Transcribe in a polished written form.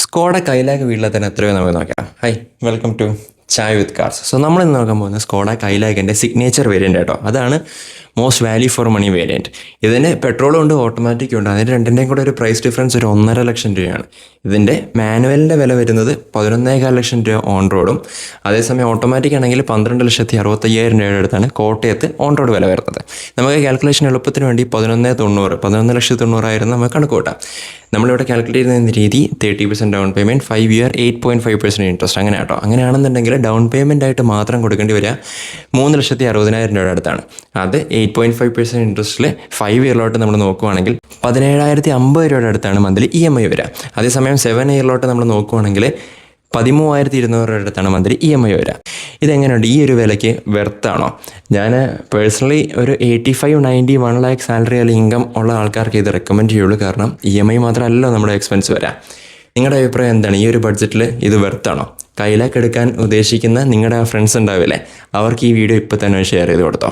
Skoda Kylaq വീട്ടിലെ തന്നെ എത്രയോ നമുക്ക് നോക്കാം. Hi, welcome to chai with cars. So നമ്മൾ ഇന്ന് നോക്കാൻ പോകുന്നത് സ്കോഡ കൈലാക്കിൻ്റെ സിഗ്നേച്ചർ വേരിയൻ്റ് കേട്ടോ. അതാണ് most value for money variant. ഇതിന് പെട്രോളും ഉണ്ട് ഓട്ടോമാറ്റിക്കും ഉണ്ട്. അതിന് രണ്ടിൻ്റെയും കൂടെ ഒരു പ്രൈസ് ഡിഫറൻസ് ഒരു 1.5 ലക്ഷം രൂപയാണ്. ഇതിൻ്റെ മാനുവലിൻ്റെ വില വരുന്നത് 11.25 ലക്ഷം രൂപ ഓൺ റോഡും, അതേസമയം ഓട്ടോമാറ്റിക് ആണെങ്കിൽ 12,65,000 രൂപയുടെ അടുത്താണ് കോട്ടയത്ത് ഓൺ റോഡ് വില വരുന്നത്. നമുക്ക് കാൽക്കുലേഷൻ എളുപ്പത്തിന് വേണ്ടി 11,90,000 നമുക്ക് കണക്ക് കൂട്ടാം. നമ്മളിവിടെ കാൽക്കുലേറ്റ് ചെയ്യുന്ന രീതി 30% ഡൗൺ പേയ്മെൻറ്റ്, 5 ഇയർ 8.5% ഇൻട്രസ്റ്റ്, അങ്ങനെ കേട്ടോ. അങ്ങനെയാണെന്നുണ്ടെങ്കിൽ ഡൗൺ പേയ്മെൻ്റ് ആയിട്ട് മാത്രം കൊടുക്കേണ്ടി വരിക 3,60,000 രൂപയുടെ അടുത്താണ്. അത് 8.5% ഇൻട്രസ്റ്റിൽ 5 ഇയറിലോട്ട് നമ്മൾ നോക്കുവാണെങ്കിൽ 17,050 രൂപയുടെ അടുത്താണ് മന്ത്ലി EMI വരിക. അതേസമയം 7 ഇയറിലോട്ട് നമ്മൾ നോക്കുവാണെങ്കിൽ 13,200 രൂപയുടെ അടുത്താണ് മന്ത്ലി EMI വരിക. ഇതെങ്ങനെയുണ്ട്? ഈ ഒരു വിലയ്ക്ക് വെർത്താണോ? ഞാൻ പേഴ്സണലി ഒരു 85-90 1 ലാക്ക് സാലറി അല്ലെങ്കിൽ ഇൻകം ഉള്ള ആൾക്കാർക്ക് ഇത് റെക്കമെൻഡ് ചെയ്യുള്ളൂ. കാരണം EMI മാത്രമല്ലല്ലോ നമ്മുടെ എക്സ്പെൻസ് വരാം. നിങ്ങളുടെ അഭിപ്രായം എന്താണ്? ഈ ഒരു ബഡ്ജറ്റിൽ ഇത് വെർത്താണോ? കൈലാക്ക് എടുക്കാൻ ഉദ്ദേശിക്കുന്ന നിങ്ങളുടെ ഫ്രണ്ട്സ് ഉണ്ടാവില്ലേ, അവർക്ക് ഈ വീഡിയോ ഇപ്പോൾ തന്നെ ഷെയർ ചെയ്ത് കൊടുത്തോ.